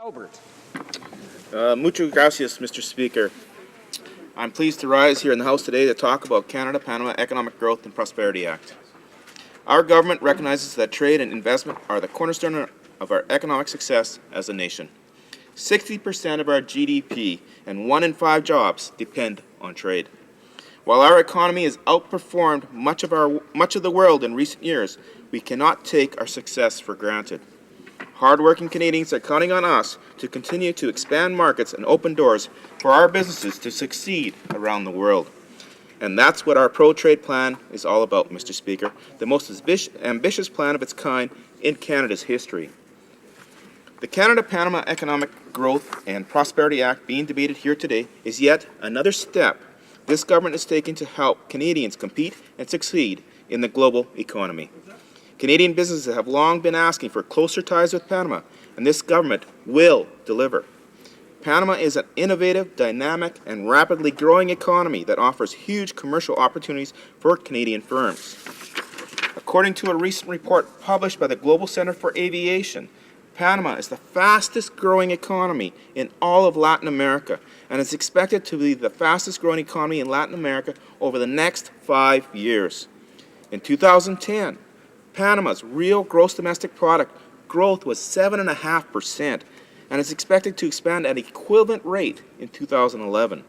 Albert. Muchas gracias, Mr. Speaker. I'm pleased to rise here in the House today to talk about Canada-Panama Economic Growth and Prosperity Act. Our government recognizes that trade and investment are the cornerstone of our economic success as a nation. 60% of our GDP and 1 in 5 jobs depend on trade. While our economy has outperformed much of the world in recent years, we cannot take our success for granted. Hardworking Canadians are counting on us to continue to expand markets and open doors for our businesses to succeed around the world. And that's what our pro-trade plan is all about, Mr. Speaker, the most ambitious plan of its kind in Canada's history. The Canada-Panama Economic Growth and Prosperity Act being debated here today is yet another step this government is taking to help Canadians compete and succeed in the global economy. Canadian businesses have long been asking for closer ties with Panama, and this government will deliver. Panama is an innovative, dynamic, and rapidly growing economy that offers huge commercial opportunities for Canadian firms. According to a recent report published by the Global Center for Aviation, Panama is the fastest growing economy in all of Latin America and is expected to be the fastest growing economy in Latin America over the next 5 years. In 2010, Panama's real gross domestic product growth was 7.5% and is expected to expand at an equivalent rate in 2011.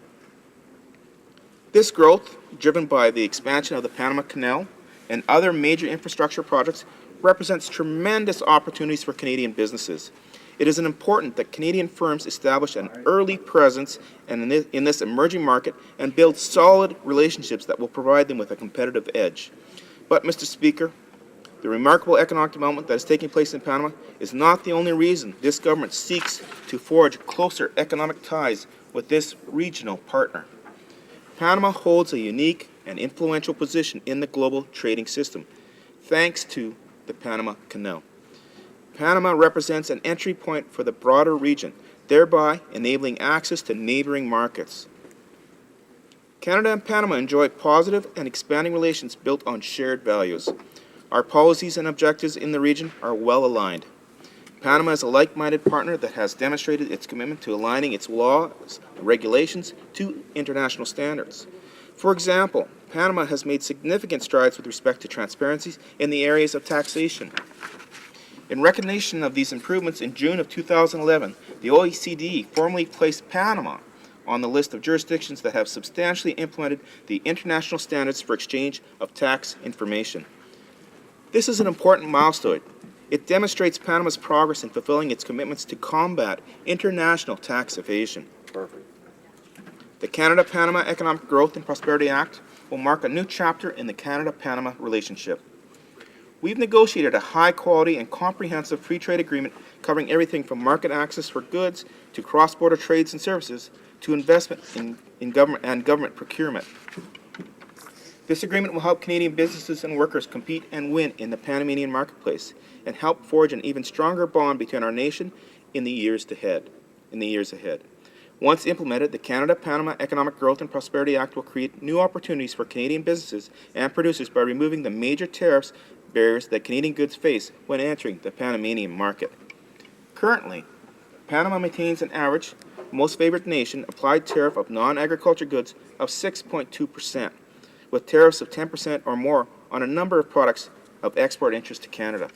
This growth, driven by the expansion of the Panama Canal and other major infrastructure projects, represents tremendous opportunities for Canadian businesses. It is important that Canadian firms establish an early presence in this emerging market and build solid relationships that will provide them with a competitive edge. But, Mr. Speaker, the remarkable economic development that is taking place in Panama is not the only reason this government seeks to forge closer economic ties with this regional partner. Panama holds a unique and influential position in the global trading system, thanks to the Panama Canal. Panama represents an entry point for the broader region, thereby enabling access to neighboring markets. Canada and Panama enjoy positive and expanding relations built on shared values. Our policies and objectives in the region are well aligned. Panama is a like-minded partner that has demonstrated its commitment to aligning its laws and regulations to international standards. For example, Panama has made significant strides with respect to transparency in the areas of taxation. In recognition of these improvements, in June of 2011, the OECD formally placed Panama on the list of jurisdictions that have substantially implemented the international standards for exchange of tax information. This is an important milestone. It demonstrates Panama's progress in fulfilling its commitments to combat international tax evasion. Perfect. The Canada-Panama Economic Growth and Prosperity Act will mark a new chapter in the Canada-Panama relationship. We've negotiated a high-quality and comprehensive free trade agreement covering everything from market access for goods to cross-border trades and services to investment in government and government procurement. This agreement will help Canadian businesses and workers compete and win in the Panamanian marketplace and help forge an even stronger bond between our nation in the years ahead. Once implemented, the Canada-Panama Economic Growth and Prosperity Act will create new opportunities for Canadian businesses and producers by removing the major tariffs barriers that Canadian goods face when entering the Panamanian market. Currently, Panama maintains an average most favored nation applied tariff of non-agriculture goods of 6.2%. with tariffs of 10% or more on a number of products of export interest to Canada.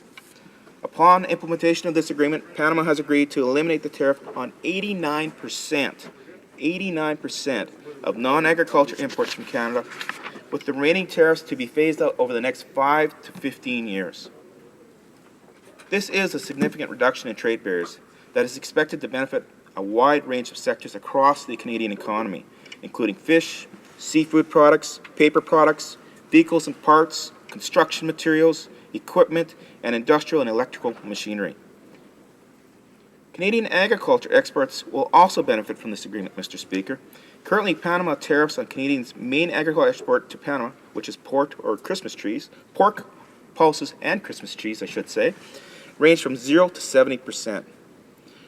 Upon implementation of this agreement, Panama has agreed to eliminate the tariff on 89% of non-agriculture imports from Canada, with the remaining tariffs to be phased out over the next 5 to 15 years. This is a significant reduction in trade barriers that is expected to benefit a wide range of sectors across the Canadian economy, including fish, seafood products, paper products, vehicles and parts, construction materials, equipment, and industrial and electrical machinery. Canadian agriculture exports will also benefit from this agreement, Mr. Speaker. Currently, Panama tariffs on Canadians' main agricultural export to Panama, which is pork, pulses, and Christmas trees, I should say, range from 0 to 70%.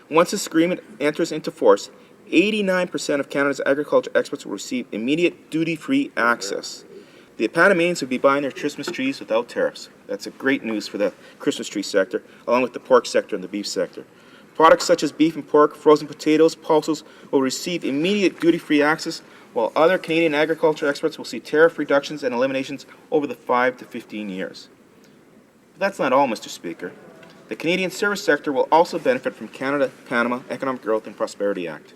Once this agreement enters into force, 89% of Canada's agriculture exports will receive immediate duty-free access. The Panamanians would be buying their Christmas trees without tariffs. That's a great news for the Christmas tree sector, along with the pork sector and the beef sector. Products such as beef and pork, frozen potatoes, pulses will receive immediate duty-free access, while other Canadian agriculture experts will see tariff reductions and eliminations over the 5 to 15 years. But that's not all, Mr. Speaker. The Canadian service sector will also benefit from Canada-Panama Economic Growth and Prosperity Act.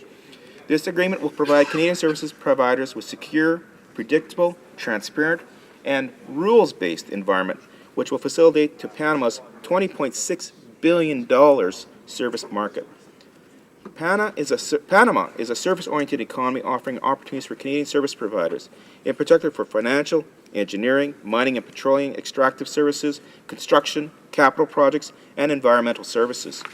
This agreement will provide Canadian services providers with secure, predictable, transparent, and rules-based environment, which will facilitate to Panama's $20.6 billion service market. Panama is a service-oriented economy offering opportunities for Canadian service providers, in particular for financial, engineering, mining and petroleum extractive services, construction, capital projects, and environmental services.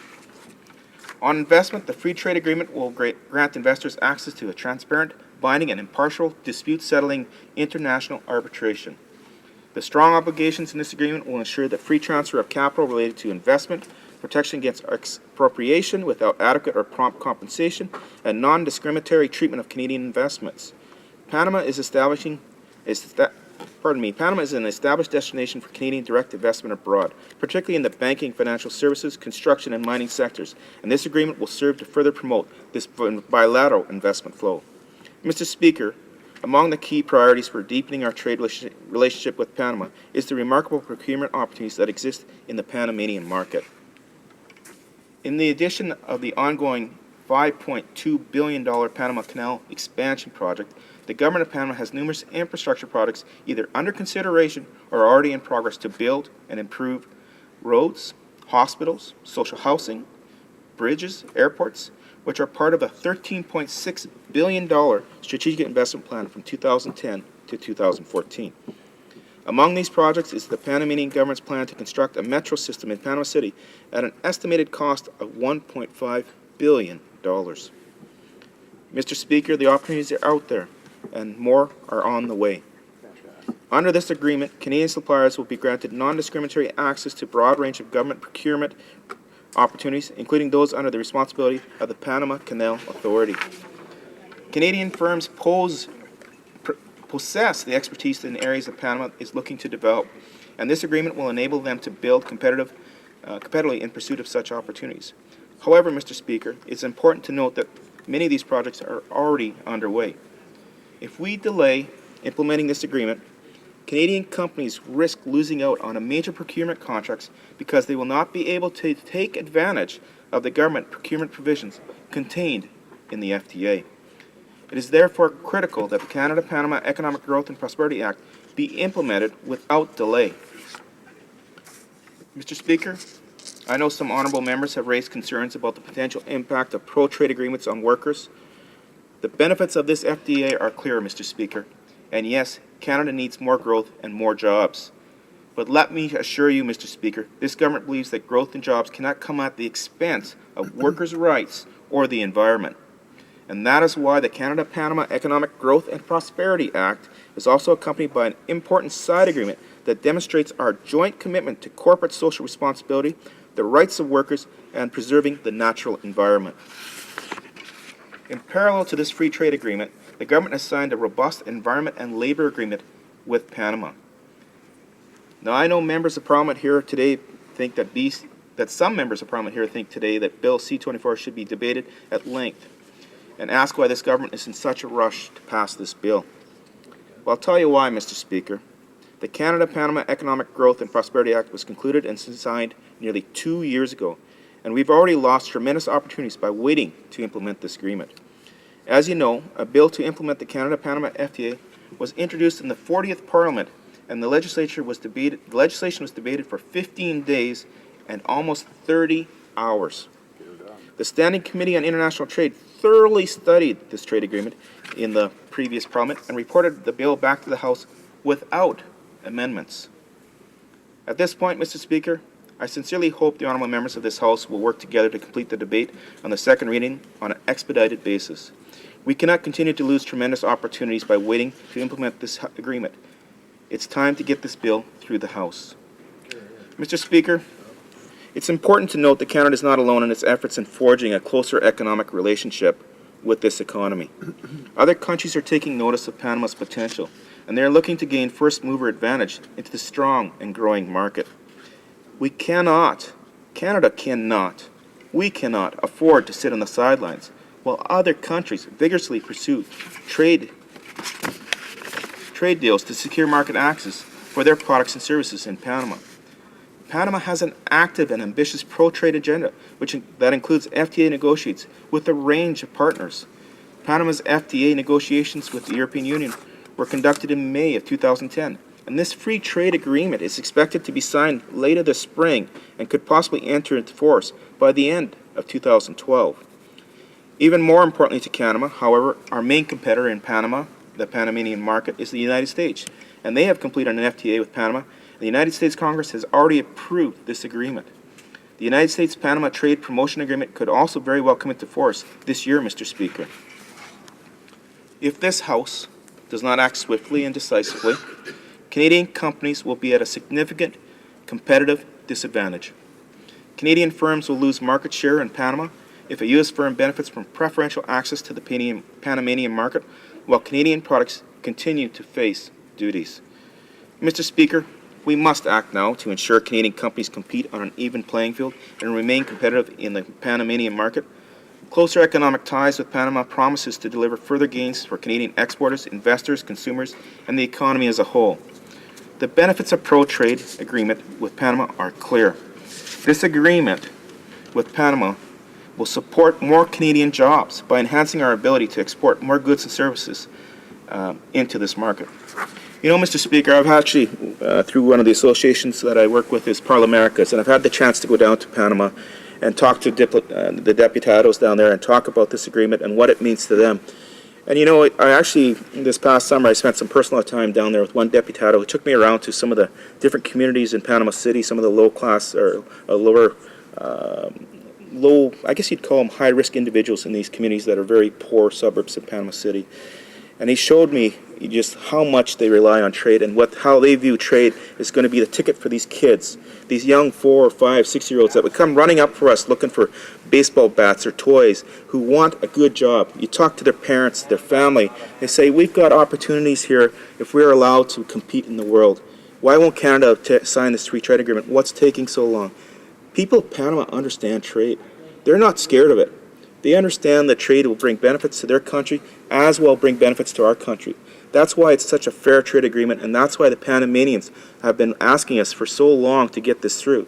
On investment, the Free Trade Agreement will grant investors access to a transparent, binding, and impartial dispute-settling international arbitration. The strong obligations in this agreement will ensure the free transfer of capital related to investment, protection against expropriation without adequate or prompt compensation, and non-discriminatory treatment of Canadian investments. Panama is an established destination for Canadian direct investment abroad, particularly in the banking, financial services, construction, and mining sectors, and this agreement will serve to further promote this bilateral investment flow. Mr. Speaker, among the key priorities for deepening our trade relationship with Panama is the remarkable procurement opportunities that exist in the Panamanian market. In the addition of the ongoing $5.2 billion Panama Canal expansion project, the Government of Panama has numerous infrastructure projects either under consideration or already in progress to build and improve roads, hospitals, social housing, bridges, airports, which are part of a $13.6 billion strategic investment plan from 2010 to 2014. Among these projects is the Panamanian government's plan to construct a metro system in Panama City at an estimated cost of $1.5 billion. Mr. Speaker, the opportunities are out there, and more are on the way. Under this agreement, Canadian suppliers will be granted non-discriminatory access to a broad range of government procurement opportunities, including those under the responsibility of the Panama Canal Authority. Canadian firms possess the expertise in areas that Panama is looking to develop, and this agreement will enable them to build competitively in pursuit of such opportunities. However, Mr. Speaker, it's important to note that many of these projects are already underway. If we delay implementing this agreement, Canadian companies risk losing out on a major procurement contracts because they will not be able to take advantage of the government procurement provisions contained in the FTA. It is therefore critical that the Canada-Panama Economic Growth and Prosperity Act be implemented without delay. Mr. Speaker, I know some honourable members have raised concerns about the potential impact of pro-trade agreements on workers. The benefits of this FTA are clear, Mr. Speaker, and yes, Canada needs more growth and more jobs. But let me assure you, Mr. Speaker, this government believes that growth and jobs cannot come at the expense of workers' rights or the environment. And that is why the Canada-Panama Economic Growth and Prosperity Act is also accompanied by an important side agreement that demonstrates our joint commitment to corporate social responsibility, the rights of workers, and preserving the natural environment. In parallel to this free trade agreement, the government has signed a robust environment and labor agreement with Panama. Now, I know members of Parliament here today think that some members of Parliament here think today that Bill C-24 should be debated at length, and ask why this government is in such a rush to pass this bill. Well, I'll tell you why, Mr. Speaker. The Canada-Panama Economic Growth and Prosperity Act was concluded and signed nearly 2 years ago, and we've already lost tremendous opportunities by waiting to implement this agreement. As you know, a bill to implement the Canada-Panama FTA was introduced in the 40th Parliament, and the legislation was debated for 15 days and almost 30 hours. The Standing Committee on International Trade thoroughly studied this trade agreement in the previous Parliament and reported the bill back to the House without amendments. At this point, Mr. Speaker, I sincerely hope the honourable members of this House will work together to complete the debate on the second reading on an expedited basis. We cannot continue to lose tremendous opportunities by waiting to implement this agreement. It's time to get this bill through the House. Mr. Speaker, it's important to note that Canada is not alone in its efforts in forging a closer economic relationship with this economy. Other countries are taking notice of Panama's potential, and they are looking to gain first-mover advantage into the strong and growing market. Canada cannot We cannot afford to sit on the sidelines while other countries vigorously pursue trade deals to secure market access for their products and services in Panama. Panama has an active and ambitious pro-trade agenda, that includes FTA negotiations with a range of partners. Panama's FTA negotiations with the European Union were conducted in May of 2010, and this free trade agreement is expected to be signed later this spring and could possibly enter into force by the end of 2012. Even more importantly to Canada, however, our main competitor in Panama, the Panamanian market, is the United States, and they have completed an FTA with Panama. The United States Congress has already approved this agreement. The United States-Panama Trade Promotion Agreement could also very well come into force this year, Mr. Speaker. If this House does not act swiftly and decisively, Canadian companies will be at a significant competitive disadvantage. Canadian firms will lose market share in Panama if a U.S. firm benefits from preferential access to the Panamanian market, while Canadian products continue to face duties. Mr. Speaker, we must act now to ensure Canadian companies compete on an even playing field and remain competitive in the Panamanian market. Closer economic ties with Panama promises to deliver further gains for Canadian exporters, investors, consumers, and the economy as a whole. The benefits of pro-trade agreement with Panama are clear. This agreement with Panama will support more Canadian jobs by enhancing our ability to export more goods and services into this market. You know, Mr. Speaker, I've actually, through one of the associations that I work with is ParlAmericas, and I've had the chance to go down to Panama and talk to the deputados down there and talk about this agreement and what it means to them. And you know, I actually, this past summer, I spent some personal time down there with one deputado who took me around to some of the different communities in Panama City, some of the low-class or lower, I guess you'd call them high-risk individuals in these communities that are very poor suburbs of Panama City. And he showed me just how much they rely on trade and how they view trade is going to be the ticket for these kids, these young 4, 5, 6-year-olds that would come running up for us looking for baseball bats or toys, who want a good job. You talk to their parents, their family, they say, we've got opportunities here if we're allowed to compete in the world. Why won't Canada sign this free trade agreement? What's taking so long? People of Panama understand trade. They're not scared of it. They understand that trade will bring benefits to their country as well bring benefits to our country. That's why it's such a fair trade agreement, and that's why the Panamanians have been asking us for so long to get this through.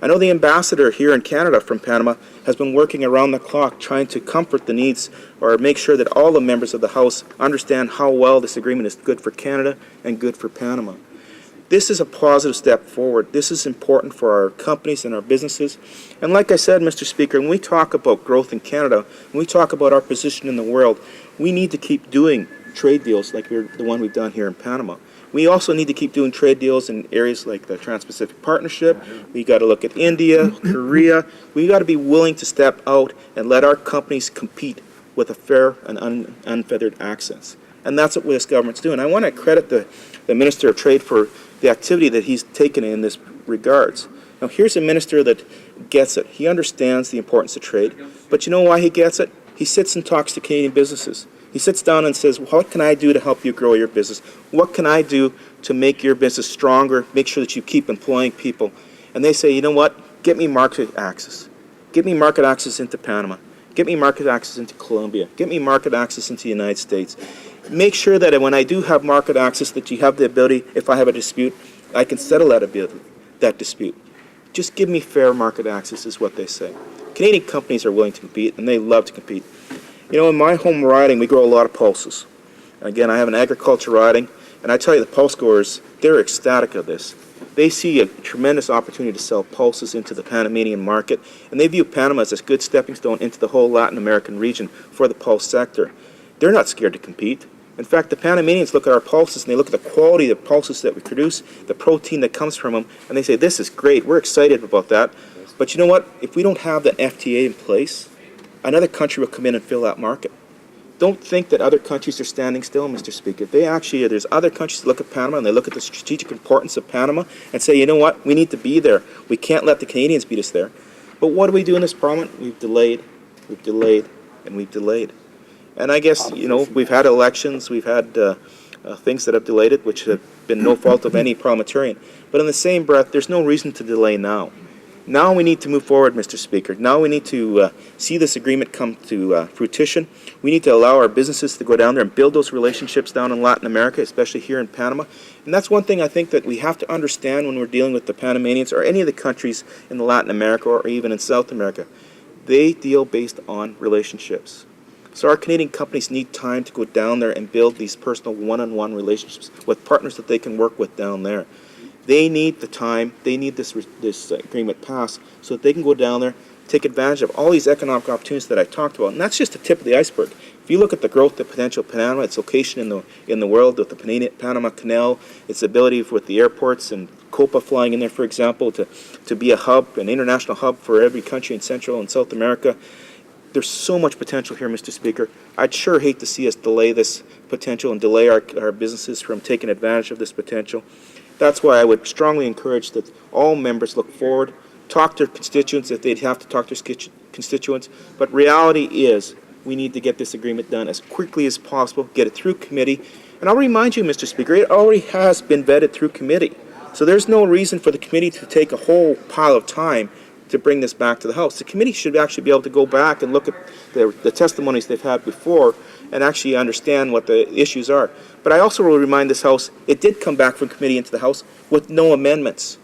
I know the ambassador here in Canada from Panama has been working around the clock trying to comfort the needs or make sure that all the members of the House understand how well this agreement is good for Canada and good for Panama. This is a positive step forward. This is important for our companies and our businesses. And like I said, Mr. Speaker, when we talk about growth in Canada, when we talk about our position in the world, we need to keep doing trade deals like the one we've done here in Panama. We also need to keep doing trade deals in areas like the Trans-Pacific Partnership. We got to look at India, Korea. We got to be willing to step out and let our companies compete with a fair and unfeathered access. And that's what this government's doing. I want to credit the Minister of Trade for the activity that he's taken in this regards. Now, here's a minister that gets it. He understands the importance of trade. But you know why he gets it? He sits and talks to Canadian businesses. He sits down and says, what can I do to help you grow your business? What can I do to make your business stronger, make sure that you keep employing people? And they say, you know what? Get me market access. Get me market access into Panama. Get me market access into Colombia. Get me market access into the United States. Make sure that when I do have market access, that you have the ability, if I have a dispute, I can settle that dispute. Just give me fair market access is what they say. Canadian companies are willing to compete, and they love to compete. You know, in my home riding, we grow a lot of pulses. Again, I have an agriculture riding, and I tell you, the pulse growers, they're ecstatic of this. They see a tremendous opportunity to sell pulses into the Panamanian market, and they view Panama as a good stepping stone into the whole Latin American region for the pulse sector. They're not scared to compete. In fact, the Panamanians look at our pulses and they look at the quality of the pulses that we produce, the protein that comes from them, and they say, this is great, we're excited about that. But you know what? If we don't have that FTA in place, another country will come in and fill that market. Don't think that other countries are standing still, Mr. Speaker. There's other countries that look at Panama and they look at the strategic importance of Panama and say, you know what? We need to be there. We can't let the Canadians beat us there. But what do we do in this Parliament? We've delayed, and we've delayed. And I guess, you know, we've had elections, we've had things that have delayed it, which have been no fault of any parliamentarian. But in the same breath, there's no reason to delay now. Now we need to move forward, Mr. Speaker. Now we need to see this agreement come to fruition. We need to allow our businesses to go down there and build those relationships down in Latin America, especially here in Panama. And that's one thing I think that we have to understand when we're dealing with the Panamanians or any of the countries in Latin America or even in South America. They deal based on relationships. So our Canadian companies need time to go down there and build these personal one-on-one relationships with partners that they can work with down there. They need the time, they need this agreement passed so that they can go down there, take advantage of all these economic opportunities that I talked about. And that's just the tip of the iceberg. If you look at the growth, the potential of Panama, its location in the world with the Panama Canal, its ability with the airports and Copa flying in there, for example, to be a hub, an international hub for every country in Central and South America. There's so much potential here, Mr. Speaker. I'd sure hate to see us delay this potential and delay our businesses from taking advantage of this potential. That's why I would strongly encourage that all members look forward, talk to their constituents if they'd have to talk to their constituents. But reality is we need to get this agreement done as quickly as possible, get it through committee. And I'll remind you, Mr. Speaker, it already has been vetted through committee. So there's no reason for the committee to take a whole pile of time to bring this back to the House. The committee should actually be able to go back and look at the testimonies they've had before and actually understand what the issues are. But I also will remind this House, it did come back from committee into the House with no amendments,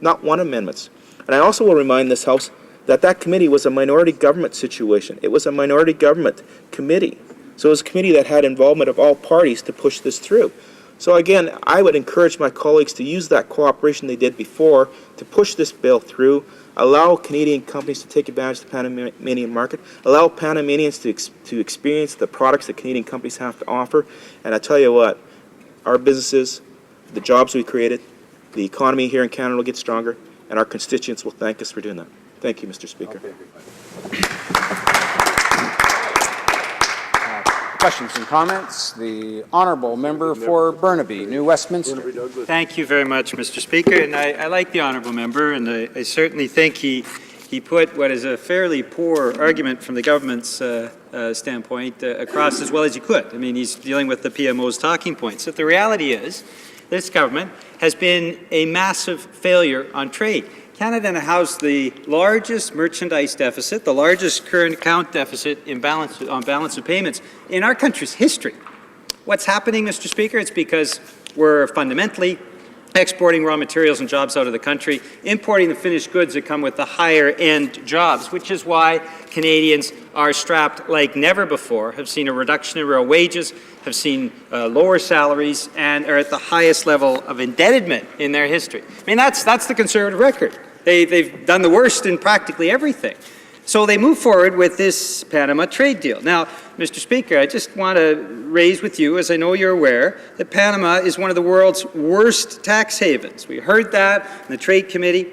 not one amendment. And I also will remind this House that that committee was a minority government situation. It was a minority government committee. So it was a committee that had involvement of all parties to push this through. So again, I would encourage my colleagues to use that cooperation they did before to push this bill through, allow Canadian companies to take advantage of the Panamanian market, allow Panamanians to experience the products that Canadian companies have to offer. And I tell you what, our businesses, the jobs we created, the economy here in Canada will get stronger, and our constituents will thank us for doing that. Thank you, Mr. Speaker. Questions and comments? The Honourable Member for Burnaby, New Westminster. Thank you very much, Mr. Speaker. And I like the Honourable Member, and I certainly think he put what is a fairly poor argument from the government's standpoint across as well as he could. I mean, he's dealing with the PMO's talking points. But the reality is, this government has been a massive failure on trade. Canada has the largest merchandise deficit, the largest current account deficit on balance of payments in our country's history. What's happening, Mr. Speaker? It's because we're fundamentally exporting raw materials and jobs out of the country, importing the finished goods that come with the higher-end jobs, which is why Canadians are strapped like never before, have seen a reduction in real wages, have seen lower salaries, and are at the highest level of indebtedness in their history. I mean, that's the Conservative record. They've done the worst in practically everything. So they move forward with this Panama trade deal. Now, Mr. Speaker, I just want to raise with you, as I know you're aware, that Panama is one of the world's worst tax havens. We heard that in the Trade Committee.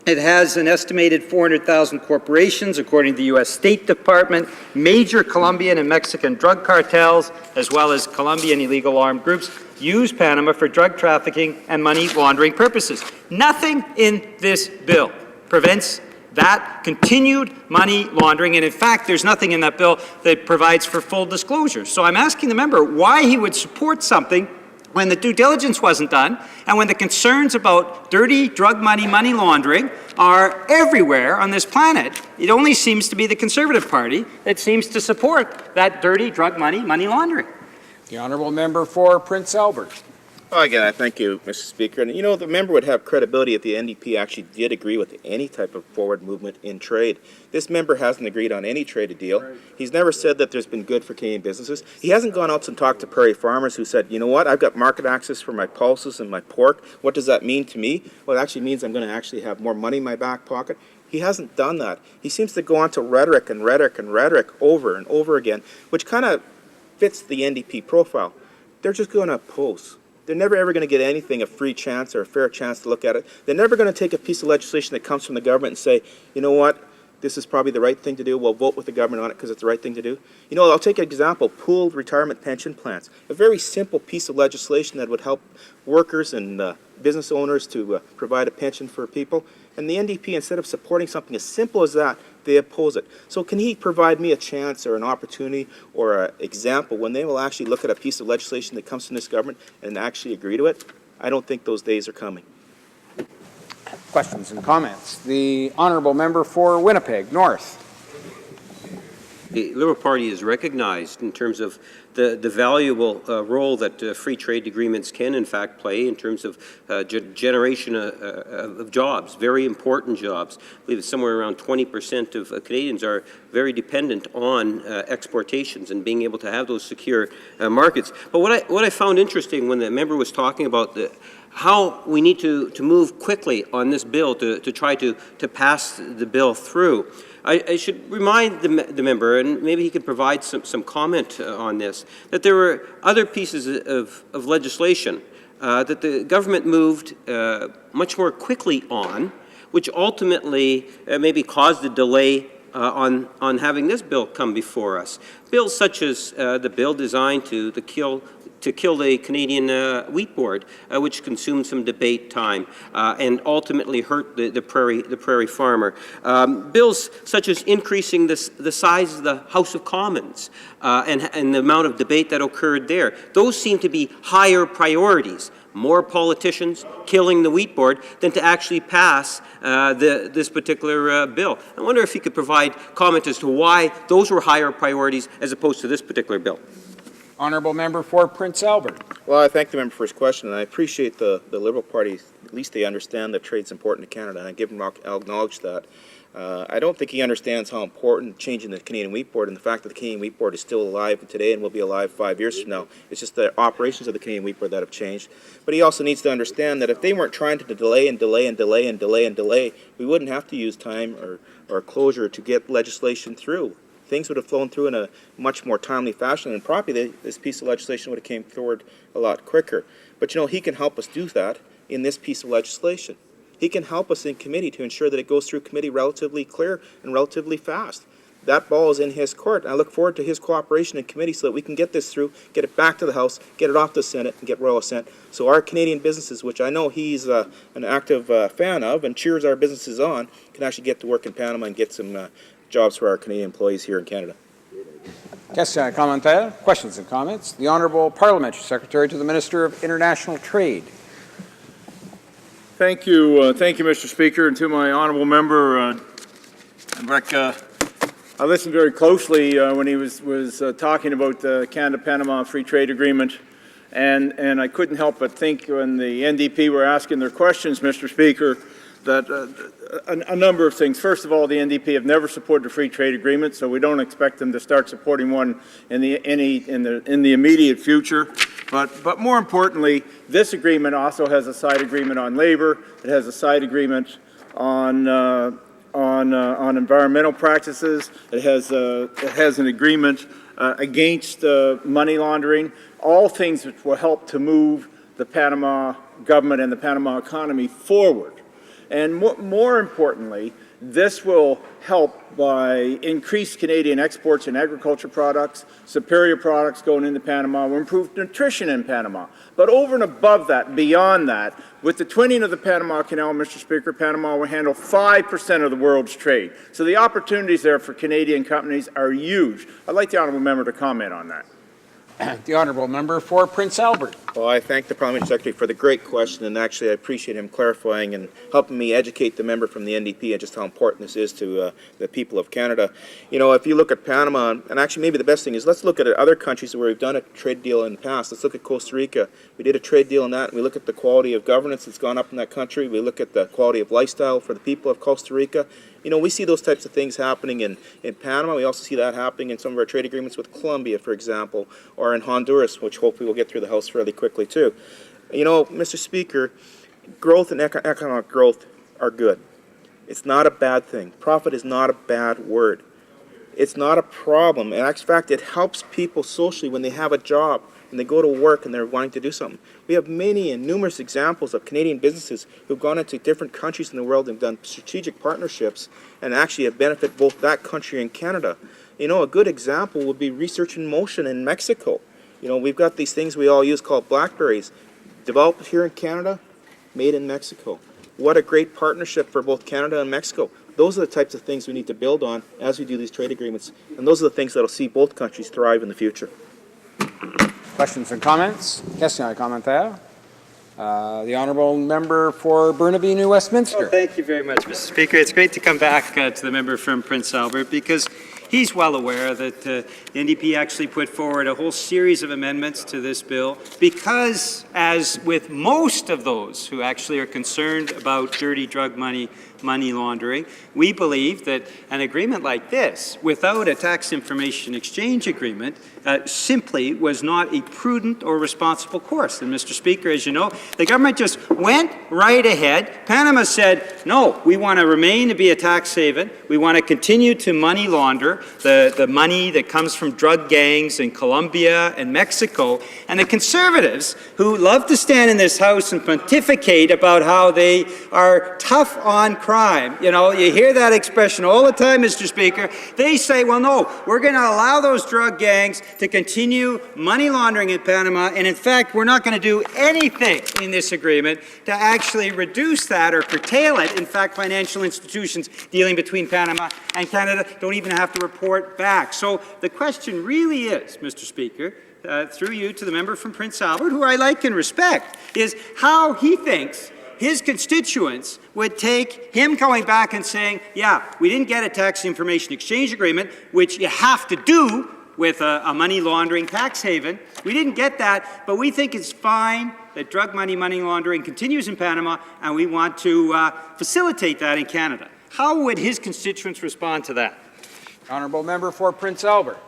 It has an estimated 400,000 corporations, according to the U.S. State Department, major Colombian and Mexican drug cartels, as well as Colombian illegal armed groups, use Panama for drug trafficking and money laundering purposes. Nothing in this bill prevents that continued money laundering, and in fact, there's nothing in that bill that provides for full disclosure. So I'm asking the member why he would support something when the due diligence wasn't done, and when the concerns about dirty drug money laundering are everywhere on this planet. It only seems to be the Conservative Party that seems to support that dirty drug money laundering. The Honourable Member for Prince Albert. Well, again, I thank you, Mr. Speaker. And, you know, the member would have credibility if the NDP actually did agree with any type of forward movement in trade. This member hasn't agreed on any trade deal. Right. He's never said that there's been good for Canadian businesses. He hasn't gone out and talked to prairie farmers who said, you know what, I've got market access for my pulses and my pork. What does that mean to me? Well, it actually means I'm going to actually have more money in my back pocket. He hasn't done that. He seems to go on to rhetoric over and over again, which kind of fits the NDP profile. They're just going to oppose. They're never ever going to get anything a free chance or a fair chance to look at it. They're never going to take a piece of legislation that comes from the government and say, you know what, this is probably the right thing to do. We'll vote with the government on it because it's the right thing to do. You know, I'll take an example, pooled retirement pension plans. A very simple piece of legislation that would help workers and business owners to provide a pension for people. And the NDP, instead of supporting something as simple as that, they oppose it. So can he provide me a chance or an opportunity or an example when they will actually look at a piece of legislation that comes from this government and actually agree to it? I don't think those days are coming. Questions and comments? The honourable member for Winnipeg North. The Liberal Party is recognized in terms of the valuable role that free trade agreements can, in fact, play in terms of generation of jobs, very important jobs. I believe it's somewhere around 20% of Canadians are very dependent on exportations and being able to have those secure markets. But what I found interesting when the member was talking about how we need to move quickly on this bill to try to pass the bill through, I should remind the member, and maybe he could provide some comment on this, that there were other pieces of legislation that the government moved much more quickly on, which ultimately maybe caused a delay on having this bill come before us. Bills such as the bill designed to kill the Canadian wheat board, which consumed some debate time and ultimately hurt the prairie farmer. Bills such as increasing the size of the House of Commons and the amount of debate that occurred there. Those seem to be higher priorities. More politicians killing the wheat board than to actually pass this particular bill. I wonder if you could provide comment as to why those were higher priorities as opposed to this particular bill. Honourable member for Prince Albert. Well, I thank the member for his question, and I appreciate the Liberal Party. At least they understand that trade's important to Canada, and I'll acknowledge that. I don't think he understands how important changing the Canadian wheat board and the fact that the Canadian wheat board is still alive today and will be alive 5 years from now. It's just the operations of the Canadian wheat board that have changed. But he also needs to understand that if they weren't trying to delay, we wouldn't have to use time or closure to get legislation through. Things would have flown through in a much more timely fashion, and probably this piece of legislation would have came forward a lot quicker. But, you know, he can help us do that in this piece of legislation. He can help us in committee to ensure that it goes through committee relatively clear and relatively fast. That ball is in his court, and I look forward to his cooperation in committee so that we can get this through, get it back to the House, get it off the Senate, and get royal assent. So our Canadian businesses, which I know he's an active fan of and cheers our businesses on, can actually get to work in Panama and get some jobs for our Canadian employees here in Canada. Questions and comments? The Honourable Parliamentary Secretary to the Minister of International Trade. Thank you, Mr. Speaker, and to my honourable member, Rick. I listened very closely when he was talking about the Canada-Panama Free Trade Agreement, and I couldn't help but think when the NDP were asking their questions, Mr. Speaker, that a number of things. First of all, the NDP have never supported a free trade agreement, so we don't expect them to start supporting one in the immediate future. But more importantly, this agreement also has a side agreement on labor. It has a side agreement on environmental practices. It has an agreement against money laundering. All things which will help to move the Panama government and the Panama economy forward. And more importantly, this will help by increased Canadian exports in agriculture products, superior products going into Panama, will improve nutrition in Panama. But over and above that, beyond that, with the twinning of the Panama Canal, Mr. Speaker, Panama will handle 5% of the world's trade. So the opportunities there for Canadian companies are huge. I'd like the honourable member to comment on that. The Honourable Member for Prince Albert. Well, I thank the Parliamentary Secretary for the great question, and actually I appreciate him clarifying and helping me educate the member from the NDP on just how important this is to the people of Canada. You know, if you look at Panama, and actually maybe the best thing is let's look at other countries where we've done a trade deal in the past. Let's look at Costa Rica. We did a trade deal in that, and we look at the quality of governance that's gone up in that country. We look at the quality of lifestyle for the people of Costa Rica. You know, we see those types of things happening in Panama. We also see that happening in some of our trade agreements with Colombia, for example, or in Honduras, which hopefully will get through the House fairly quickly, too. You know, Mr. Speaker, growth and economic growth are good. It's not a bad thing. Profit is not a bad word. It's not a problem. In fact, it helps people socially when they have a job, when they go to work and they're wanting to do something. We have many and numerous examples of Canadian businesses who've gone into different countries in the world and done strategic partnerships and actually have benefited both that country and Canada. You know, a good example would be Research in Motion in Mexico. You know, we've got these things we all use called blackberries, developed here in Canada, made in Mexico. What a great partnership for both Canada and Mexico. Those are the types of things we need to build on as we do these trade agreements, and those are the things that will see both countries thrive in the future. Questions and comments? Question et commentaire. The honourable member for Burnaby, New Westminster. Well, thank you very much, Mr. Speaker. It's great to come back to the member from Prince Albert because he's well aware that the NDP actually put forward a whole series of amendments to this bill because, as with most of those who actually are concerned about dirty drug money laundering, we believe that an agreement like this, without a tax information exchange agreement, simply was not a prudent or responsible course. And Mr. Speaker, as you know, the government just went right ahead. Panama said, no, we want to remain to be a tax haven. We want to continue to money launder the money that comes from drug gangs in Colombia and Mexico. And the Conservatives, who love to stand in this House and pontificate about how they are tough on crime, you know, you hear that expression all the time, Mr. Speaker. They say, well, no, we're going to allow those drug gangs to continue money laundering in Panama, and in fact, we're not going to do anything in this agreement to actually reduce that or curtail it. In fact, financial institutions dealing between Panama and Canada don't even have to report back. So the question really is, Mr. Speaker, through you to the member from Prince Albert, who I like and respect, is how he thinks his constituents would take him going back and saying, yeah, we didn't get a tax information exchange agreement, which you have to do with a money laundering tax haven. We didn't get that, but we think it's fine that drug money laundering continues in Panama, and we want to facilitate that in Canada. How would his constituents respond to that? Honourable member for Prince Albert.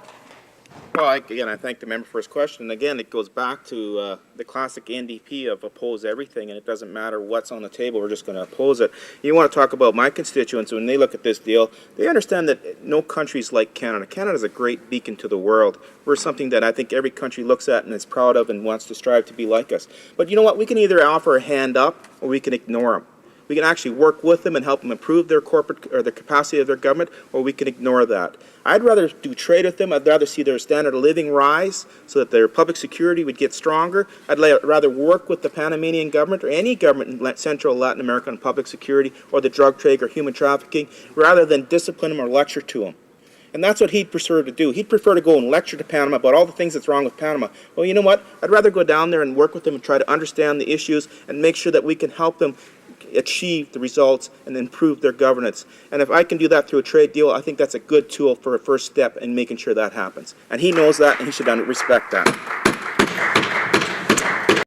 Well, again, I thank the member for his question. And again, it goes back to the classic NDP of oppose everything, and it doesn't matter what's on the table, we're just going to oppose it. You want to talk about my constituents, when they look at this deal, they understand that no country's like Canada. Canada's a great beacon to the world. We're something that I think every country looks at and is proud of and wants to strive to be like us. But you know what? We can either offer a hand up or we can ignore them. We can actually work with them and help them improve their corporate or the capacity of their government, or we can ignore that. I'd rather do trade with them. I'd rather see their standard of living rise so that their public security would get stronger. I'd rather work with the Panamanian government or any government in Central Latin America on public security or the drug trade or human trafficking, rather than discipline them or lecture to them. And that's what he'd prefer to do. He'd prefer to go and lecture to Panama about all the things that's wrong with Panama. Well, you know what? I'd rather go down there and work with them and try to understand the issues and make sure that we can help them achieve the results and improve their governance. And if I can do that through a trade deal, I think that's a good tool for a first step in making sure that happens. And he knows that, and he should respect that.